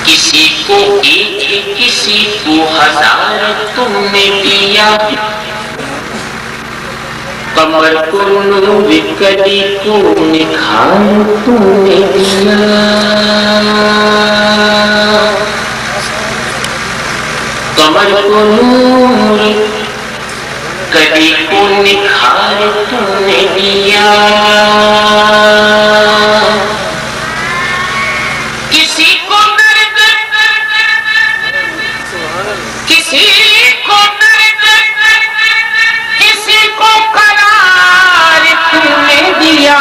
کسی کو ایک کسی کو ہزار تم نے دیا، قمر کو نور کلی کو نکھار تم نے دیا، قمر کو نور کلی کو نکھار تم نے دیا، کسی کو درد کسی کو درد کسی کو قرار تم نے دیا،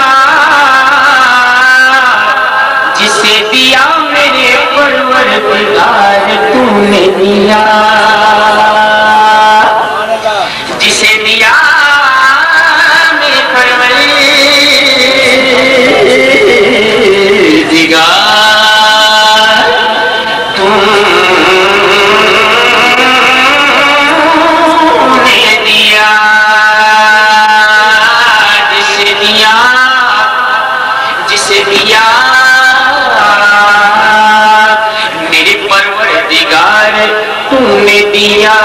جسے دیا میرے پروردگار تم نے دیا، جسے دیا میرے پروردگار دیا،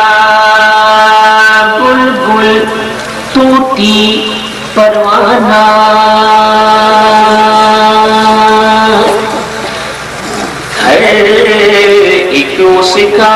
بلبل ٹوٹی پروانہ، ہر ایک اس کا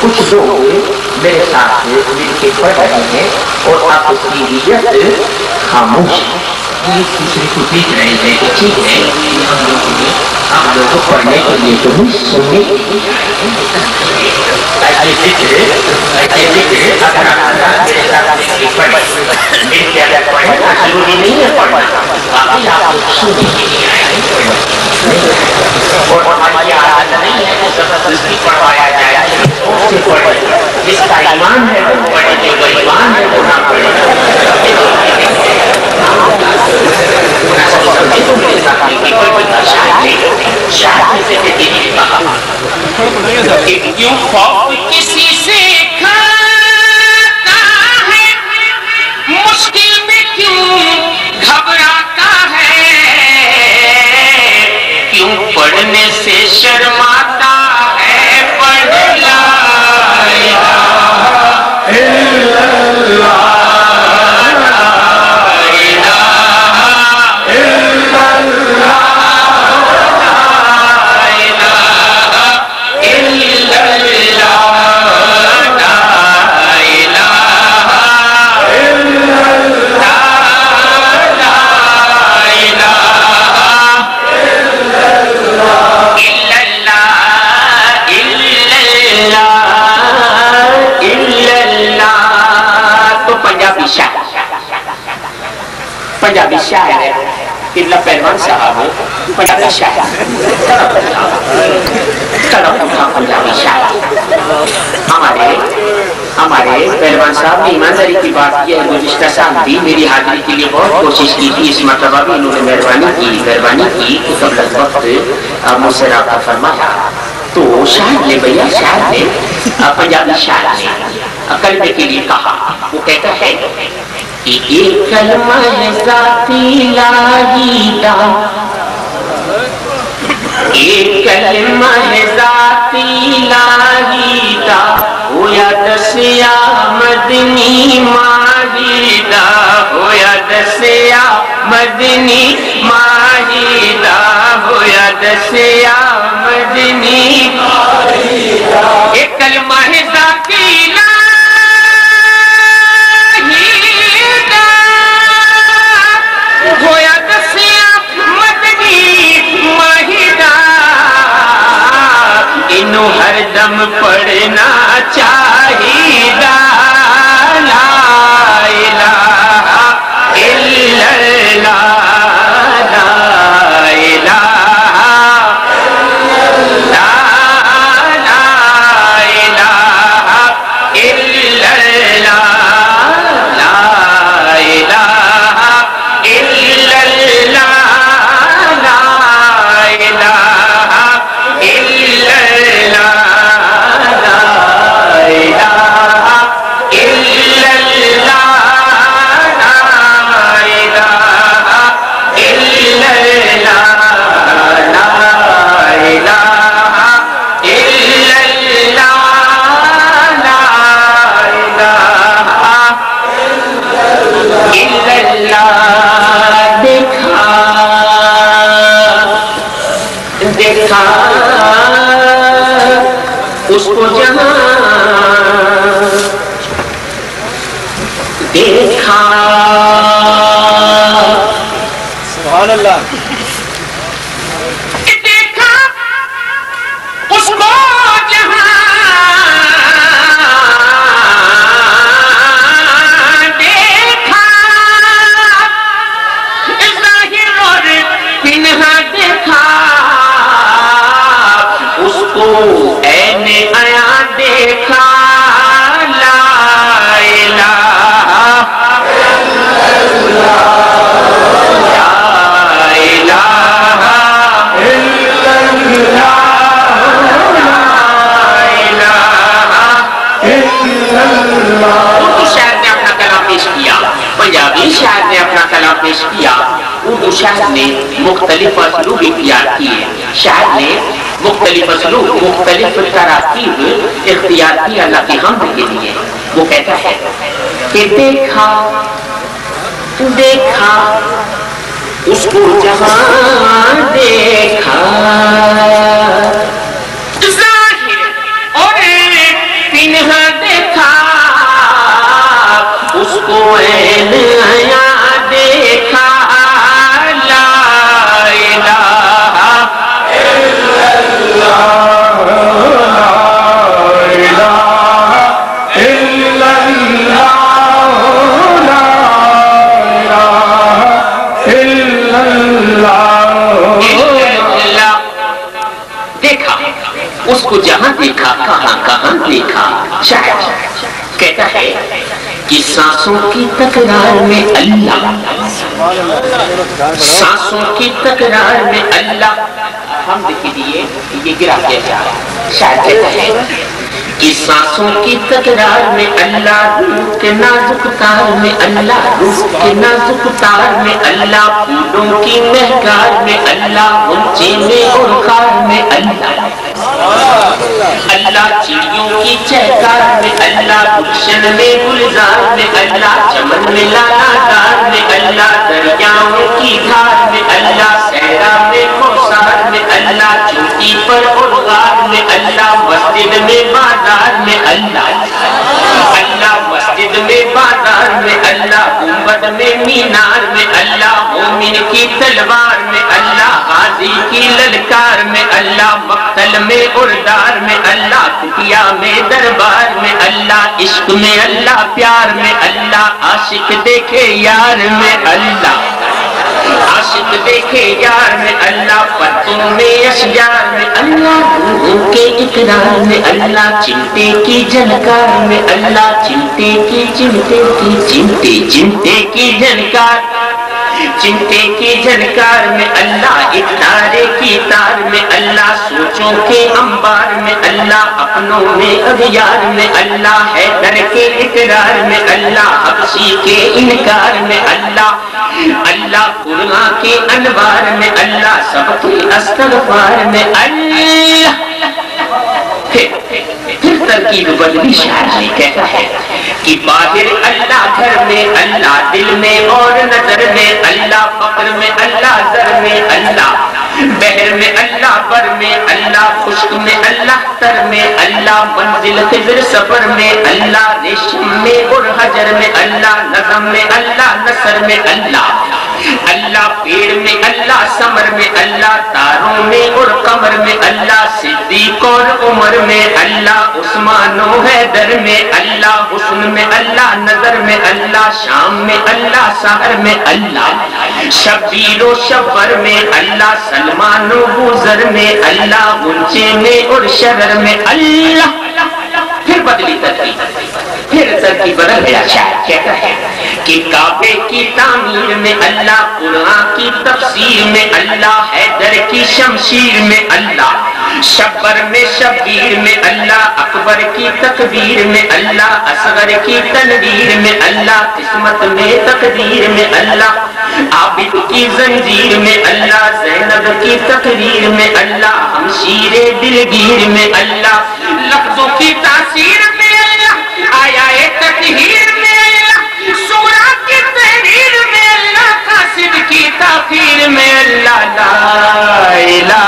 کچھ لوگ میرے ساتھ مل کے پڑھ رہے ہیں اور آپ اس کی نیت خاموش ایک دوسرے کو دیکھ رہے ہیں کہ ٹھیک ہے ہم لوگوں پڑھنے کے لیے تو سننے ایسے ذکر اگر آپ میرے ساتھ مل کے پڑھیں مل کے اگر پڑھنا ضروری نہیں ہے پڑھنا، باقی آپ لوگ سننے کے لیے آئے اور ہماری عادت نہیں ہے کہ زبردستی پڑھوایا جائے، جس کا ایمان ہے وہ پڑھے، جو ایمان ہے وہ نہ پڑھے۔ کیوں خوف کسی سے کھاتا ہے، مشکل میں کیوں گھبراتا ہے، کیوں پڑھنے سے شرماتا ہے، پڑھ لا الہ الا اللہ، پنجابی شاعر ہے قبلہ پہلوان صاحب، پنجابی شاعر پنجابی شاعر ہمارے پہلوان صاحب نے ایمانداری کی بات کی ہے، گزشتہ سال بھی میری حاضری کے لیے بہت کوشش کی تھی، اس مرتبہ بھی انہوں نے مہربانی کی کہ قبل از وقت مجھ سے رابطہ فرمایا، تو شاعر نے بھیا شاعر نے پنجابی شاعر نے کلمے کے لیے کہا، وہ کہتا ہے کہ ایک کلمہ ہے ذاتی لاہیدہ، ایک کلمہ ہے ذاتی لاہیدہ، وہ مدنی ماہیدہ ہویا دسیا مدنی ماہیدہ ہویا دسیا مدنی ایک کلمہ ہے ذاتی لاہیدہ ہویا دسیا مدنی ماہیدہ انہوں ہر دم پڑھنا چاہیدہ لا الہ الا اللہ لا الہ اس کو جہاں دیکھا سبحان اللہ دیکھا اس کو جہاں دیکھا ظاہر اور پنہا دیکھا اس کو عین آیا دیکھا لا الہ الا اردو شاعر نے اپنا کلام پیش کیا پنجابی شاعر نے اپنا کلام پیش کیا اردو شاعر نے مختلف اسلوب اختیار کیے شاعر نے مختلف اسلوب مختلف تراکیب اختیار کی اللہ کی حمد کے لیے وہ کہتا ہے کہ دیکھا دیکھا اس کو جہاں دیکھا ظاہر اور پنہا دیکھا اس کو عین آیا دیکھا لا الہ الا دیکھا اس کو جہاں دیکھا کہاں کہاں دیکھا شاعر کہتا ہے کہ سانسوں کی تکرار میں اللہ سانسوں کی تکرار میں اللہ حمد کے لیے یہ گرا دیا جا رہا ہے شاعر کہتا ہے کہ سانسوں کی تکرار میں اللہ روح کے نازک تار میں اللہ روح کے نازک تار میں اللہ پھولوں کی مہکار میں اللہ غنچے میں اور خار میں اللہ اللہ چڑیوں کی چہکار میں اللہ گلشن میں گلزار میں اللہ چمن میں لالا دار میں اللہ دریاؤں کی دھار میں اللہ صحرا میں کوثر میں اللہ چوٹی پر اور غار میں اللہ مسجد میں بازار میں اللہ اللہ مسجد میں بازار میں اللہ گنبد میں مینار میں اللہ مومن کی تلوار میں اللہ غازی کی للکار میں اللہ مقتل میں اردار میں اللہ کٹیا میں دربار میں اللہ عشق میں اللہ پیار میں اللہ عاشق دیکھے یار میں اللہ عاشق دیکھے یار میں اللہ پتوں میں اشجار میں اللہ روحوں کے اقرار میں اللہ چمٹے کی جھنکار میں اللہ چمٹے کی چمٹے کی جھنکار چمٹے کی جھنکار میں اللہ ایک تارے کی تار میں اللہ سوچوں کے انبار میں اللہ اپنوں میں اغیار میں اللہ حیدر کے اقرار میں اللہ حبشی کے انکار میں اللہ اللہ قرآن کے انوار میں اللہ سب کے استغفار میں اللہ پھر ترکیب بدلی شاعر نے کہتا ہے کہ باہر اللہ گھر میں اللہ دل میں اور نظر میں اللہ فقر میں اللہ زر میں اللہ بحر میں اللہ بر میں اللہ خشک میں اللہ تر میں اللہ منزل خضر سفر میں اللہ ریشم میں اور حجر میں اللہ نظم میں اللہ نثر میں اللہ اللہ پیڑ میں اللہ ثمر میں اللہ تاروں میں اور قمر میں اللہ صدیق اور عمر میں اللہ عثمان و حیدر میں اللہ حسن میں اللہ نظر میں اللہ شام میں اللہ سحر میں اللہ شبیر و شبر میں اللہ سلمان و بوزر میں اللہ غنچے میں اور شرر میں اللہ پھر بدلی ترکیب پھر ترکیب بدل گیا شاعر کہتا ہے کہ کعبے کی تعمیر میں اللہ قرآن کی تفسیر میں اللہ حیدر کی شمشیر میں اللہ شبر میں شبیر میں اللہ اکبر کی تکبیر میں اللہ اصغر کی تنویر میں اللہ قسمت میں تقدیر میں اللہ عابد کی زنجیر میں اللہ زینب کی تقریر میں اللہ ہمشیر دلگیر میں اللہ لفظوں کی تاثیر میں اللہ آیا تطہیر میں اللہ سورہ کی تحریر میں اللہ قاصد کی تاخیر میں اللہ لا الہ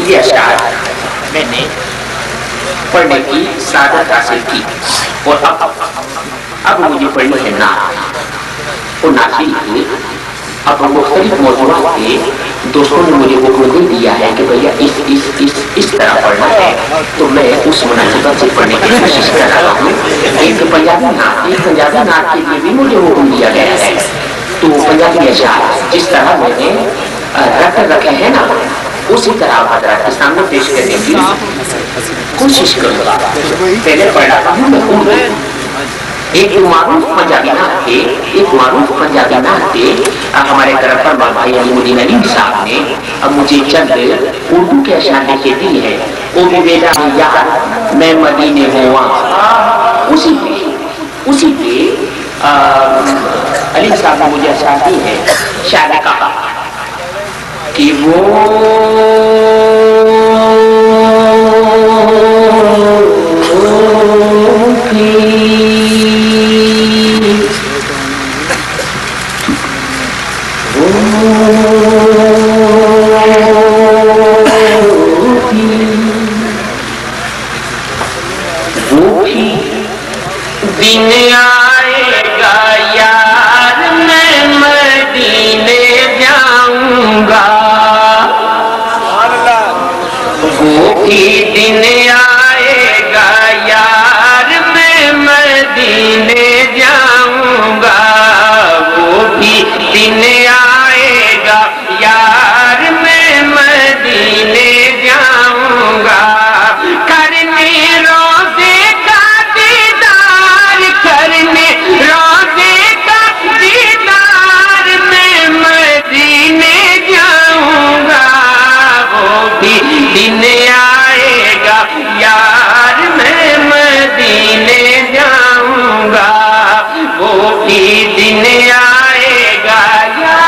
یہ اشعار میں نے پڑھنے کی سعادت حاصل کی اور اب مجھے پڑھنی ہے نعت اور نعت کی اب مختلف موضوعات کے دوستوں نے مجھے حکم دے دیا ہے کہ بھیا اس طرح پڑھنا ہے تو میں اس مناسبت سے پڑھنے کی کوشش کر رہا ہوں ایک پنجابی نعت کے لیے بھی مجھے حکم دیا گیا ہے تو پنجابی اشعار جس طرح میں نے رکھ رکھے ہیں نا اسی طرح حضرات کے سامنے پیش کرنے کی کوشش کروں گا پہلے پڑھا ہوں میں ایک معروف پنجابی نعت تھے ہمارے طرف پر بھائی علی الدین علی صاحب نے اب مجھے چند اردو کے اشعار لکھے دی ہے وہ بھی بیٹا یار میں مدینے ہوا اسی پہ علی صاحب نے مجھے اشعار دی ہے شاعر نے کہا کہ دن آئے گا یار میں مدینے جاؤں گا وہ بھی دن آئے گا یار میں مدینے جاؤں گا وہ بھی دن آئے گا یار میں مدینے جاؤں گا کرنے روزے کا دیدار کرنے روزے کا دیدار میں مدینے جاؤں گا وہ بھی دن آئے گا یار میں مدینے جاؤں گا وہ بھی دن آئے گا یار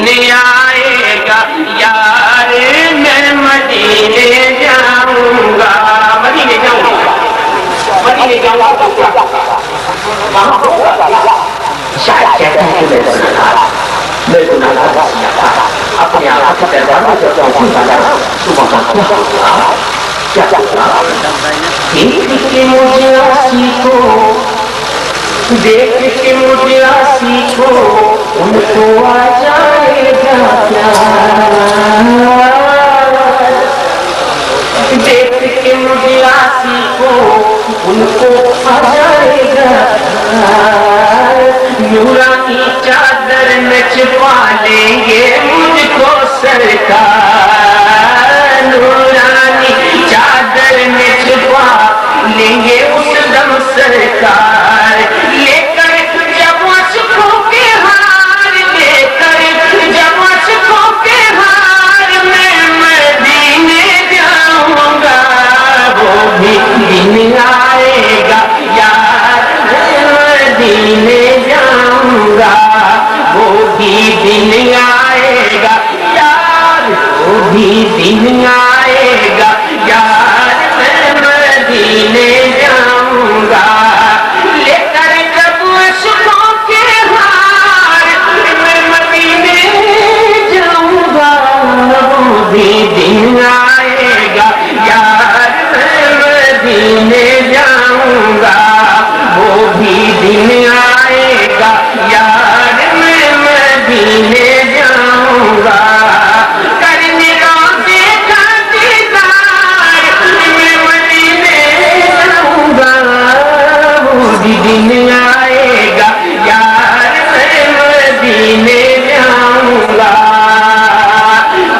مدینے آئے گا یار میں مدینے جاؤں گا مدینے جاؤں گا مدینے جاؤں گا شاید کہتا ہے کہ میں گناہگار تھا اپنے آپ کے دربار میں جب پہنچوں گا تو وہاں کیا ہوگا کیا ہوگا دیکھ کے مجھے آسی کو دیکھ کے مجھے آسی کو ان کو آ جائے گا پیار دیکھ کے مجھے آسی کو ان کو آ جائے گا پیار نورانی چادر میں چھپا لیں گے مجھ کو سرکار نورانی چادر میں چھپا لیں گے اس دم سرکار لے کر جب عشقوں کے ہار لے کر جب عشقوں کے ہار میں مدینے جاؤں گا وہ بھی دن آئے گا یار میں مدینے جاؤں گا وہ بھی دن آئے گا یار وہ بھی دن آئے گا یار میں مدینے جاؤں گا لے کر جب عشقوں کے ہار میں مدینے جاؤں گا وہ بھی دن آئے گا یار میں مدینے جاؤں گا وہ بھی دن آئے گا یار میں مدینے جاؤں گا کرنے روزے کا دیدار میں مدینے جاؤں گا وہ بھی دن آئے گا یار میں مدینے جاؤں گا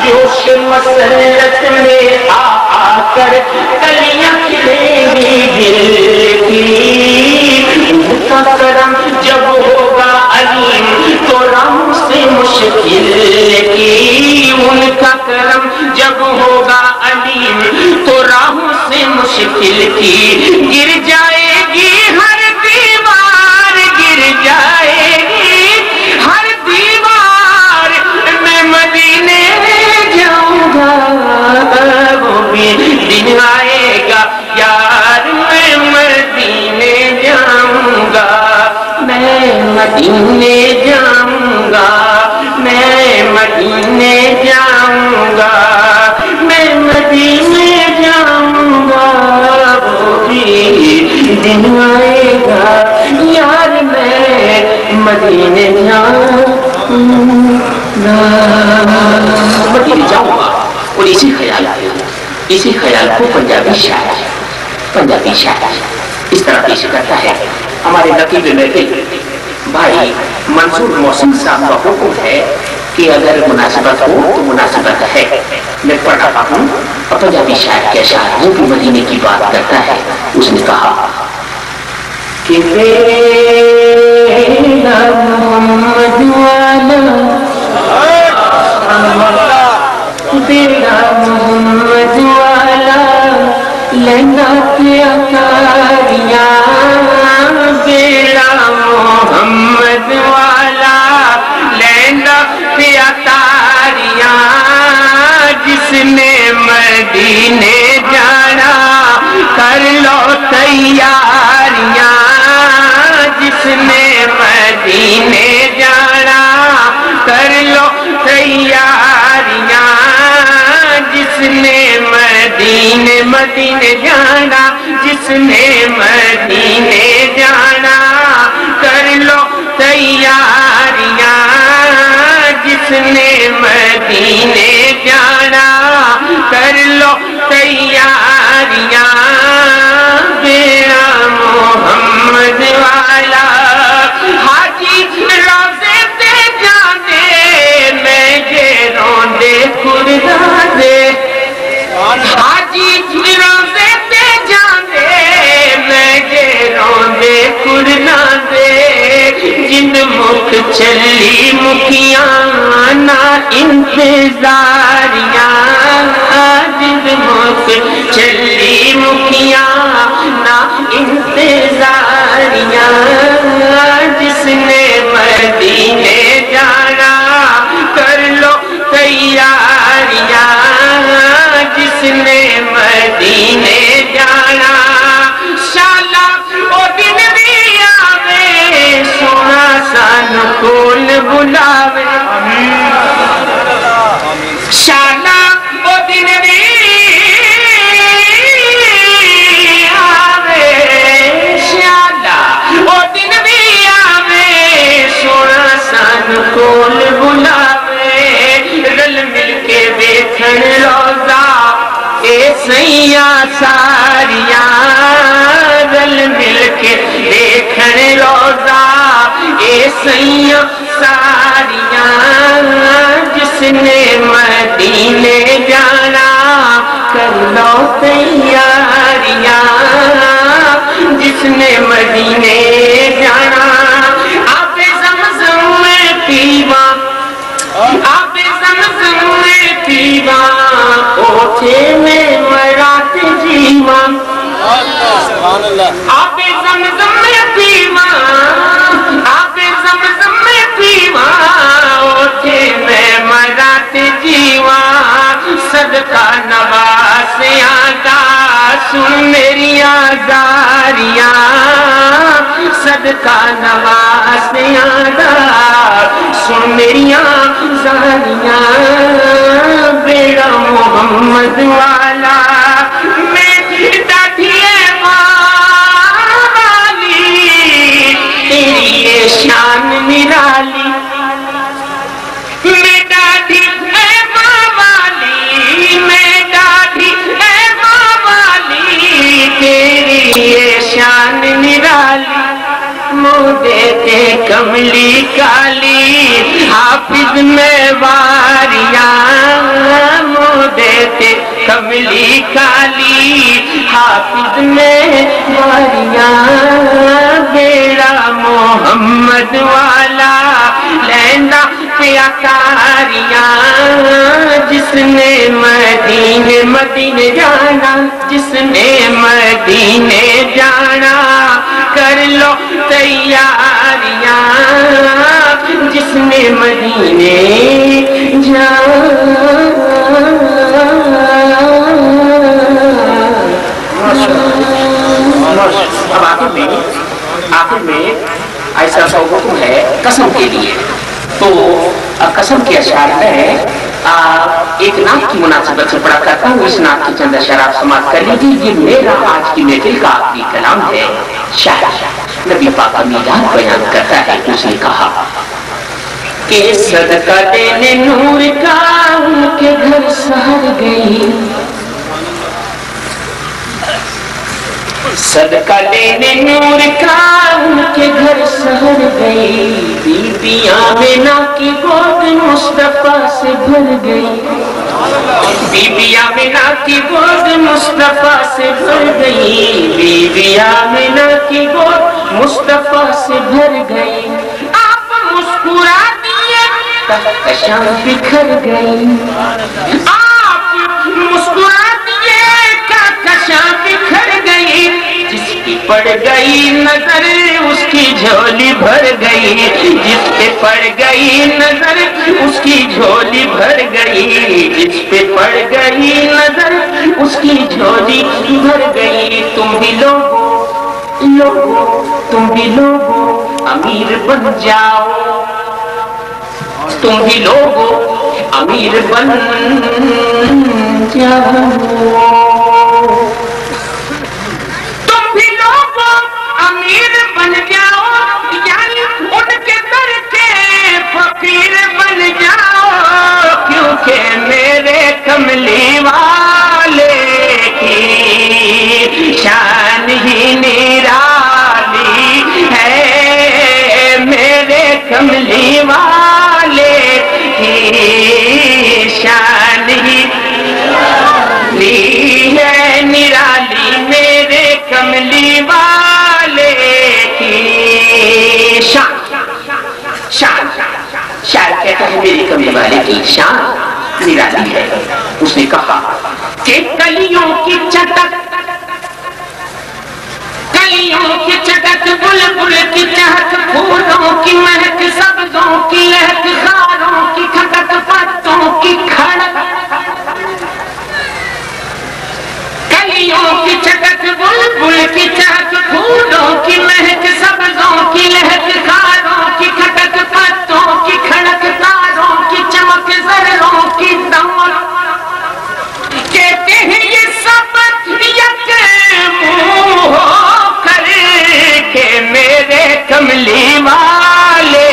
جوش مسلط میں آ کر کلیاں کھلیں گی دل کی ان کا کرم جب ہوگا علیم تو رام سے مشکل کی ان کا کرم جب ہوگا علیم تو راہ سے مشکل کی گر جائے گی ہر دیوار گر جائے گی ہر دیوار میں مدینے جاؤں گا وہ بھی دن آئے گا یار میں مدینے جاؤں گا میں مدینے جاؤں گا میں مدینے جاؤں گا میں مدینے جاؤں گا وہ بھی دن آئے گا یار میں مدینے جاؤں گا مدینے جاؤں گا اور اسی خیال کو پنجابی شاعر اس طرح پیش کرتا ہے ہمارے نقیب محفل بھائی منصور محسن صاحب کا حکم ہے کہ اگر مناسبت ہو تو مناسبت ہے میں پڑھ رہا ہوں اور پنجابی شاعر کے اشعار وہ بھی مدینے کی بات کرتا ہے اس نے کہا کہ میرا محمد والا تیرا محمد والا لینا کیا کاریاں تیرا محمد والا لینا کیا تاریاں جس نے مدینے جانا کر لو تیاریاں جس نے مدینے جانا کر لو تیاریاں جس نے مدینے جانا جس نے مدینے جانا کر لو تیاریاں جس نے مدینے جانا کر لو تیاریاں میرا محمد والا حاجی روزے پہ جانے میں یہ روندے خدا دے حاجی روزے پہ جانے میں یہ روندے خدا دے جن مکھ چلی مکھیاں نہ انتظاریاں جن مکھ چلی مکھیاں نہ انتظاریاں جس نے مدینے جانا کر بلاوے شالا وہ دن بھی آوے شالا وہ دن بھی آوے سونا سان کول بلاوے رل مل کے بیٹھن روزہ اے سیاں ساریاں رل مل کے دیکھن روزہ اے سیاں ساریاں جس نے مدینے جانا کر لو تیاریاں جس نے مدینے جانا آب زمزم میں پیواں آب زمزم میں پیواں اوٹھے میں مرات جیواں آب زمزم میں پیواں آب زمزم میں پیواں اوٹھے میں مرات جیواں صدقہ نواز آدھا سن میری آزاریاں صدقہ نواز آدھا سن میری آزاریاں بیڑا محمد والا میری دادھی والی تیری یہ شان نرالی میں دادھی والی میں دادھی والی تیری یہ شان نرالی دیتے کملی کالی حافظ میں واریاں دیتے کملی کالی حافظ میں واریاں بیڑا محمد والا لینا پیاتاریاں جس نے مدینے جانا جس نے مدینے جانا کر لو تیاریاں جس نے مدینے جانا اب آخر میں ایسا سا حکم ہے قسم کے لیے تو قسم کے اشعار میں ایک نعت کی مناسبت سے پڑھا کرتا ہوں اس نعت کی چند اشعار آپ سماعت کر لیجیے یہ میرا آج کی محفل کا آخری کلام ہے شاعر نبی پاک کا میلاد بیان کرتا ہے اس نے کہا کہ صدقہ دینے نور کا ان کے گھر سہر گئی صدقہ دینے نور کا ان کے گھر سہر گئی بی بی آمنہ کی گود مصطفیٰ سے بھر گئی بی بی آمنہ کی گود مصطفیٰ سے بھر گئی بی بی آمنہ کی گود مصطفیٰ سے بھر گئی آپ مسکرا دیے کہکشاں بکھر گئی آپ مسکرا دیے کہکشاں بکھر گئی جس کی پڑ گئی نظر اس کی جھولی بھر گئی جس پہ پڑ گئی نظر اس کی جھولی بھر گئی جس پہ پڑ گئی نظر اس کی جھولی بھر گئی تم بھی لوگو تم بھی لوگو امیر بن جاؤ تم بھی لوگو امیر بن جاؤ امیر بن جاؤ یعنی ان کے در کے فقیر بن جاؤ کیونکہ میرے کملی والے کی شان ہی نرالی ہے میرے کملی والے کی شان ہی ہے نرالی میرے کملی والے شان شاید کہتا ہے میری کملی والے کی شان نرالی ہے اس نے کہا کہ کلیوں کی چٹک بلبل کی چہک پھولوں کی مہک سبزوں کی لہک خاروں کی کھٹک پتوں کی کھڑک کلیوں کی چٹک بلبل کی چہک پھولوں کی مہک سبزوں کی لہک خاروں کی کھٹک پتوں کی کھڑک کملی والے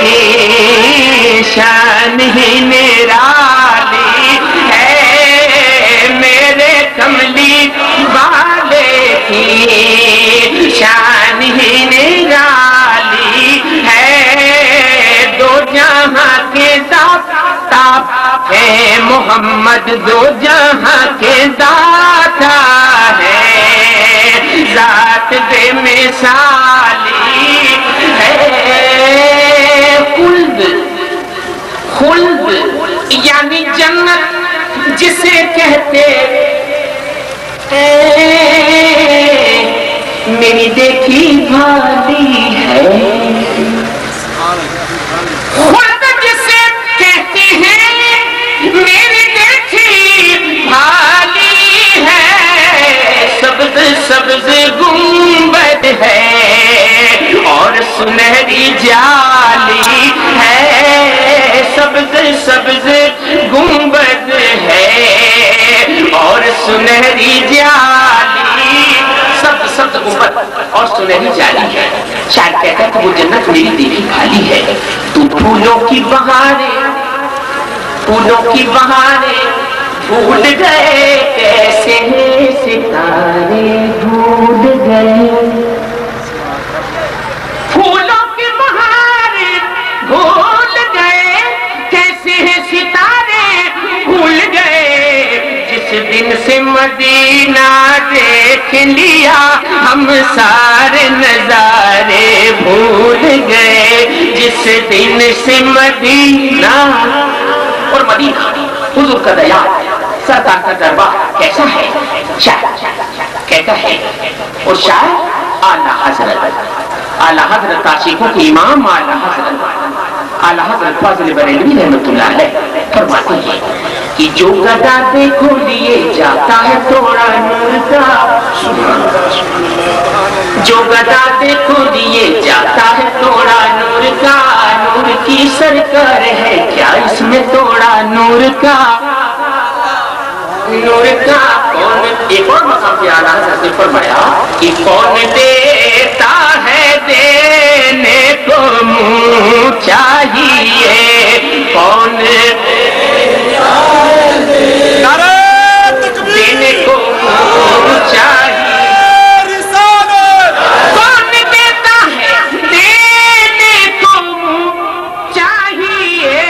کی شان ہی نرالی ہے، میرے کملی والے کی شان ہی نرالی ہے، دو جہاں کے داتا ہے محمد، دو جہاں کے داتا ہے، ذات بے مثالی ہے، خلد یعنی جنت جسے کہتے میری دیکھی بھالی ہے، خلد جسے کہتے ہیں میری دیکھی بھالی ہے، سبز سبز گنبد ہے اور سنہری جالی ہے، سبز سبز گنبد ہے اور سنہری جالی، سبز سبز گنبد اور سنہری جالی ہے، شاید کہتا ہے کہ وہ جنت میری دیکھی بھالی ہے، تو پھولوں کی بہاریں بھول گئے کیسے ستارے بھول گئے، پھولوں کی بہاریں بھول گئے کیسے ستارے بھول گئے، جس دن سے مدینہ دیکھ لیا ہم سارے نظارے بھول گئے، جس دن سے مدینہ، اور مدینہ حضور کا دیا سرکار کا دربار کیسا ہے، شاید کہتا ہے، اور شاید اعلیٰ حضرت عاشقوں کے امام اعلیٰ حضرت فاضل بریلوی رحمۃ اللہ علیہ فرماتے ہیں کہ جو گدا دیکھو لیے جاتا ہے توڑا نور کا، جو گدا دیکھو لیے جاتا ہے توڑا نور کا، نور کی سرکار ہے کیا اس میں توڑا نور کا، نور کا کون، ایک اور مقام پہ اعلیٰ حضرت نے فرمایا کہ کون دیتا ہے دینے کو منہ چاہیے، کون دینے کو منہ چاہیے، کون دیتا ہے دینے کو منہ چاہیے،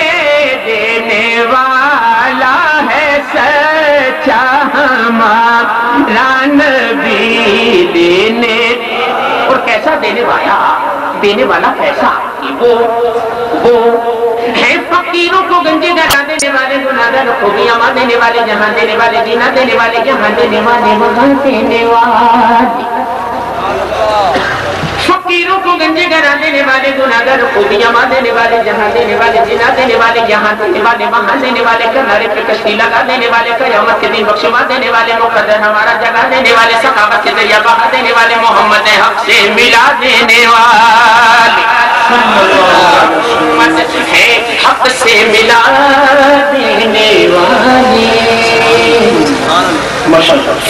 دینے والا ہے سچا ہمارا نبی، دینے، اور کیسا دینے والا کیسا، وہ ہے فقیروں کو گنجے گدا دینے والے، گناہگاروں کو بھی امان دینے والے، جہاں دینے والے، جینا دینے والے، یہاں دینے والے، وہاں دینے والے، فقیروں کو گنجے گدا دینے والے، گناہگاروں کو بھی امان دینے والے، جہاں دینے والے، جینا دینے والے، یہاں دینے والے، وہاں دینے والے، کنارے پہ کشتی لگا دینے والے، قیامت کے دن بخشوا دینے والے، مقدر ہمارا جگہ دینے والے، سخاوت کے دریا بہا دینے والے، محمد حق سے ملا دینے والے، حق سے ملا دینے والے،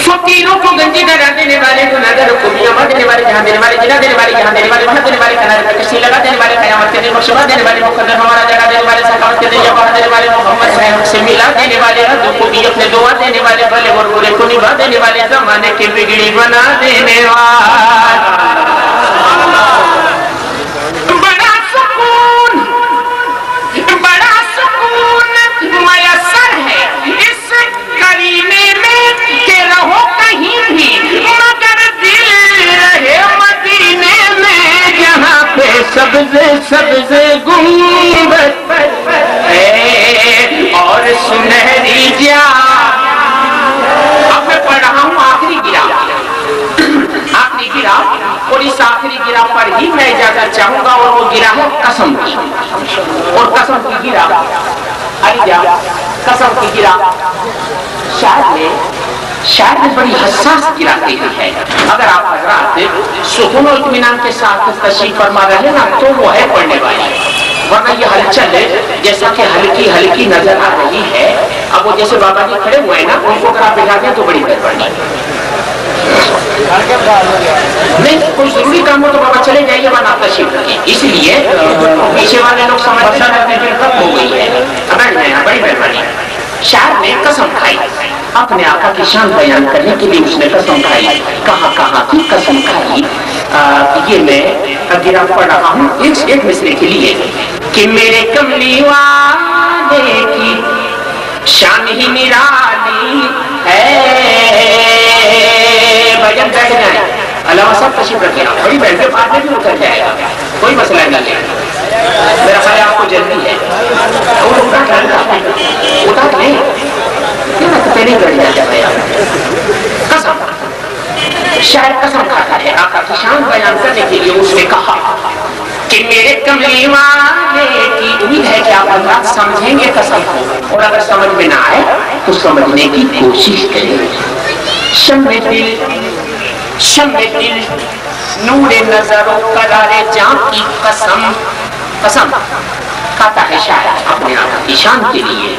فقیروں کو گنجی گدا دینے والے، گناہگاروں کو بھی امان دینے والے، جہاں دینے والے، جینا دینے والے، یہاں دینے والے، وہاں دینے والے، کنارے پہ کشتی لگا دینے والے، قیامت کے دن بخشوا دینے والے، مقدر ہمارا جگہ دینے والے، سخاوت کے دریا بہا دینے والے، محمد حق سے ملا دینے والے، حدوں کو بھی اپنے دعا دینے والے، بھلے اور برے کو نبھا دینے والے، زمانے کی بگڑی بنا دینے والے، بڑا سکون میسر ہے اس کریمے میں کہ رہو کہیں بھی مگر دل رہے مدینے میں، جہاں پہ سبز سبز گنبد ہے اور سنہری جالی، اب میں پڑھ رہا ہوں آخری گرا، اور اس آخری گرا پر ہی میں اجازت چاہوں گا، اور وہ گرا ہے قسم کی، اور قسم کی گرا علی جان، قسم کی گرا شاید بڑی حساس گرا کہی ہے، اگر آپ حضرات سکون و اطمینان کے ساتھ تشریف فرما رہے نا تو وہ ہے پڑھنے والی، ورنہ یہ ہلچل جیسا کہ ہلکی نظر آ رہی ہے، اب وہ جیسے بابا جی کھڑے ہوئے ہیں نا، ان کو اگر آپ بٹھا دیں تو بڑی بہتر پڑھنی نہیں کوئی ضروری کام ہو تو بابا چلے جائیے ورنہ آپ تشریف رکھیں. اس لیے پیچھے والے لوگ سمجھتے ہیں کہ کب ہو گئی ہے. بڑی مہربانی. شاعر نے قسم کھائی اپنے آقا کی شان بیان کرنے کے لیے. اس نے قسم کھائی. کہاں کی قسم کھائی؟ یہ میں گرا پڑ رہا ہوں ایک مصرے کے لیے کہ میرے کملی والے کی شان ہی نرالی ہے. بھجن بیٹھ جائیں. علامہ صاحب تشریف رکھیں. بڑی بہن کے بعد میں بھی اتر جائے گا, کوئی مسئلہ نہیں ہے. میرا خیال آپ کو جلدی ہے. اتر لیں پہلے بیٹھ جائے. قسم شاید قسم کھاتا ہے آقا کی شان بیان کرنے کے لیے. اس نے کہا کہ میرے کملی والے کی امید ہے کہ آپ حضرات سمجھیں گے قسم کو, اور اگر سمجھ میں نہ آئے تو سمجھنے کی کوشش کریں. شمع دل نور نظر و قرار جاں کی قسم. قسم کھاتا ہے شاید اپنے آقا کی شان کے لیے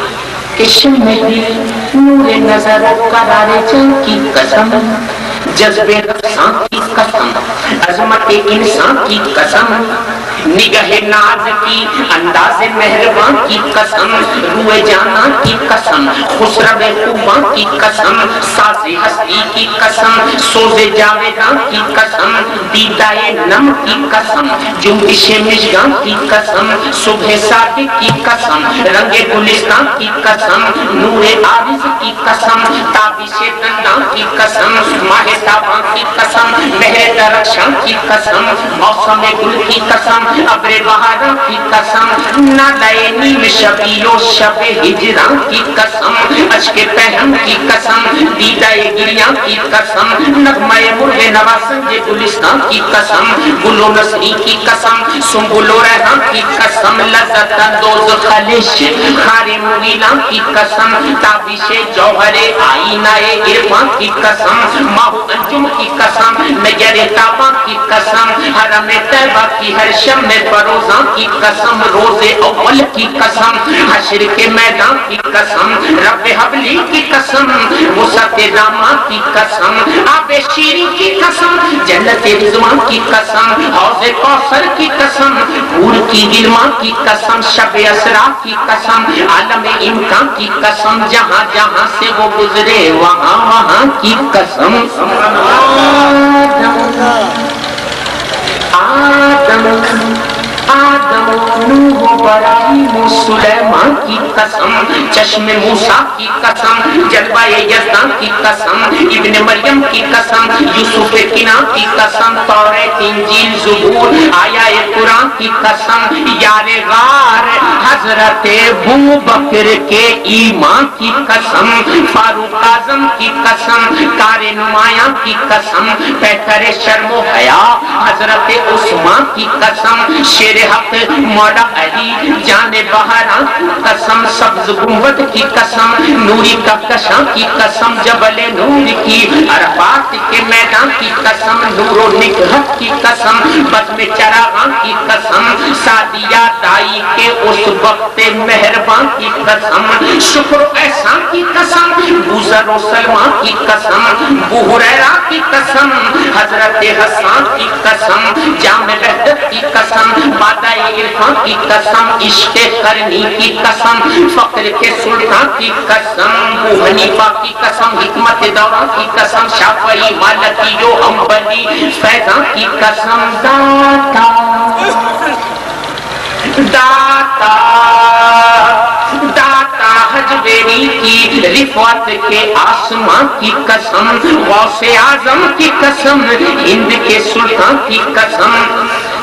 کہ شمع دل نور نظر و قرار جاں کی قسم, جذبے رخصاں کی قسم, عظمت انسان کی قسم, نگہ ناز کی انداز مہربان کی قسم, روئے جانا کی قسم, خسرو خوباں کی قسم, ساز ہستی کی قسم, سوز جاویداں کی قسم, دیدائے نم کی قسم, جنبش مژگاں کی قسم, صبح صادق کی قسم, رنگ گلستان کی قسم, نور عارض کی قسم, تابش دنداں کی قسم, ماہ تاباں کی قسم, مہر درخشاں کی قسم, موسم گل کی قسم, ابر بہاراں کی قسم, نالے نیم شبی و شب ہجراں کی قسم, اشک پہم کی قسم, دیدائے گریاں کی قسم, نغمہ مرغ نواسنج گلستان کی قسم, گل و نسری کی قسم, سنبل و ریحان کی قسم, لذت اندوز خلش خار مغیلاں کی قسم, تابش جوہر آئینہ عرفان کی قسم, ماہ انجم کی قسم, نگر تاباں کی قسم, حرم طیبہ کی ہر شم فروزاں کی قسم, روز اول کی قسم, حشر کے میدان کی قسم, رب حبلی کی قسم, وسعت دامان کی قسم, آب شیری کی قسم, جنت رضوان کی قسم, حوض کوثر کی قسم, حور کی غلمان کی قسم, شب اسرا کی قسم, عالم امکان کی قسم, جہاں جہاں سے وہ گزرے وہاں کی قسم. آدم نوح ابراہیم سلیمان کی قسم, چشم موسیٰ کی قسم, جلوہ یزدان کی قسم, ابن مریم کی قسم, یوسف کنان کی قسم, توریت انجیل زبور آیا قرآن کی قسم, یار غار حضرت ابو بکر کے ایمان کی قسم, فاروق اعظم کی قسم, کار نمایاں کی قسم, پیکر شرم و حیا حضرت عثمان کی قسم, شیر حق مولا علی جان بہاران کی قسم, سبز گنبد کی قسم, نوری کا کشاں کی قسم, جبل نور کی عرفات کے میدان کی قسم, نور و نکہت کی قسم, بزم چراغان کی قسم, سعدیہ دائی کے اس وقت مہربان کی قسم, شکر و احسان کی قسم, بوذر و سلمان کی قسم, ابو ہریرہ کی قسم, حضرت حسان کی قسم, جامع وحدت کی قسم, بادہ عرفان کی قسم, عشق قرنی کی قسم, فقر کے سلطان کی قسم, ابو حنیفہ کی قسم, حکمت دوران کی قسم, شافعی مالکی جو حنبلی فیضان کی قسم, داتا حجویری کی رفعت کے آسمان کی قسم, غوث اعظم کی قسم, ہند کے سلطان کی قسم,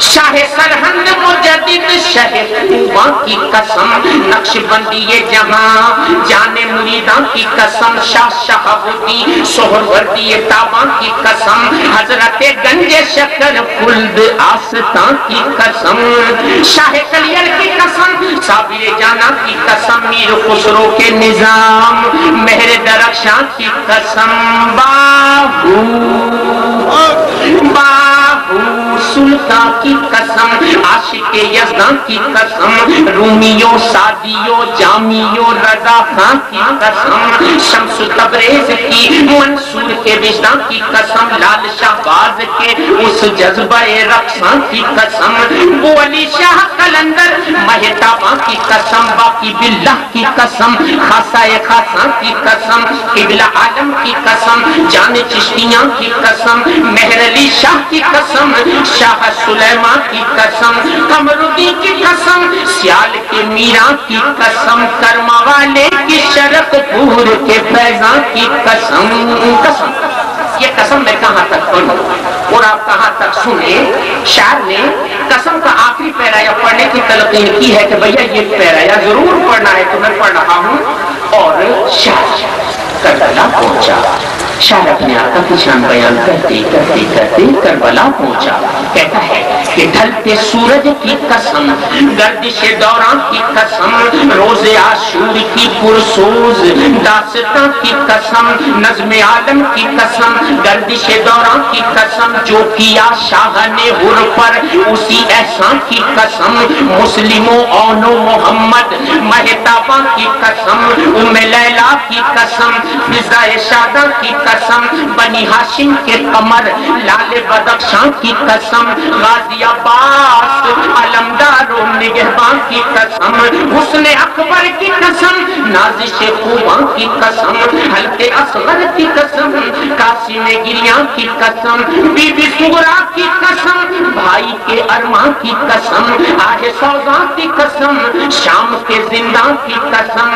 شاہ سرہند مجدد شہ خوباں کی قسم, نقش بندی جہاں جان مریداں کی قسم, شاہ شہاب الدین سہروردی تاباں کی قسم, حضرت گنج شکر خلد آستان کی قسم, شاہ کلیر کی قسم, صابر جانا کی قسم, میر خسرو کے نظام مہر درخشاں کی قسم, باہو سلطان کی قسم، عاشق یزدان کی قسم، رومیوں سعدیوں جامیوں رضا خان کی قسم، شمس تبریز کی منصور کے وجدان کی قسم، لال شہباز کے اس جذبہ رقصان کی قسم، وہ علی شاہ قلندر مہتاباں کی قسم، باقی باللہ کی قسم، خاصہ خاصاں کی قسم، قبلہ عالم کی قسم، جان چشتیاں کی قسم، مہر علی شاہ کی قسم، شاہ سلیمان کی قسم، قمر الدین کی قسم، سیال کے میران کی قسم، کرما والے کی شرق پور کے فیضان کی قسم۔ یہ قسم میں کہاں تک پڑھوں اور آپ کہاں تک سنیں؟ شاعر نے قسم کا آخری پیرایا پڑھنے کی تلقین کی ہے کہ بھیا یہ پیرایا ضرور پڑھنا ہے، تو میں پڑھ رہا ہوں۔ اور شاعر کربلا پہنچا، شاعر اپنے آقا کی شان بیان کرتے کرتے کرتے کربلا پہنچا، کہتا ہے کہ ڈھلتے سورج کی قسم، گردش دوران کی قسم، روز عاشور کی پرسوز داستان کی قسم، نظم عالم کی قسم، گردش دوران کی قسم، جو کیا شاہ نے ہر پر اسی احسان کی قسم، مسلموں اونو محمد مہتاباں کی قسم، ام لیلا کی قسم، فضائے شاداں کی قسم، بنی ہاشم کے قمر لال بدخشاں کی قسم، غازی عباس علمدار و نگہبان کی قسم، حسن اکبر کی قسم، نازش خوباں کی قسم، حلق اصغر کی قسم، قاسم گریاں کی قسم، بی بی سغرا کی قسم، بھائی کے ارمان کی قسم، آہ سوزاں کی قسم، شام کے زندان کی قسم،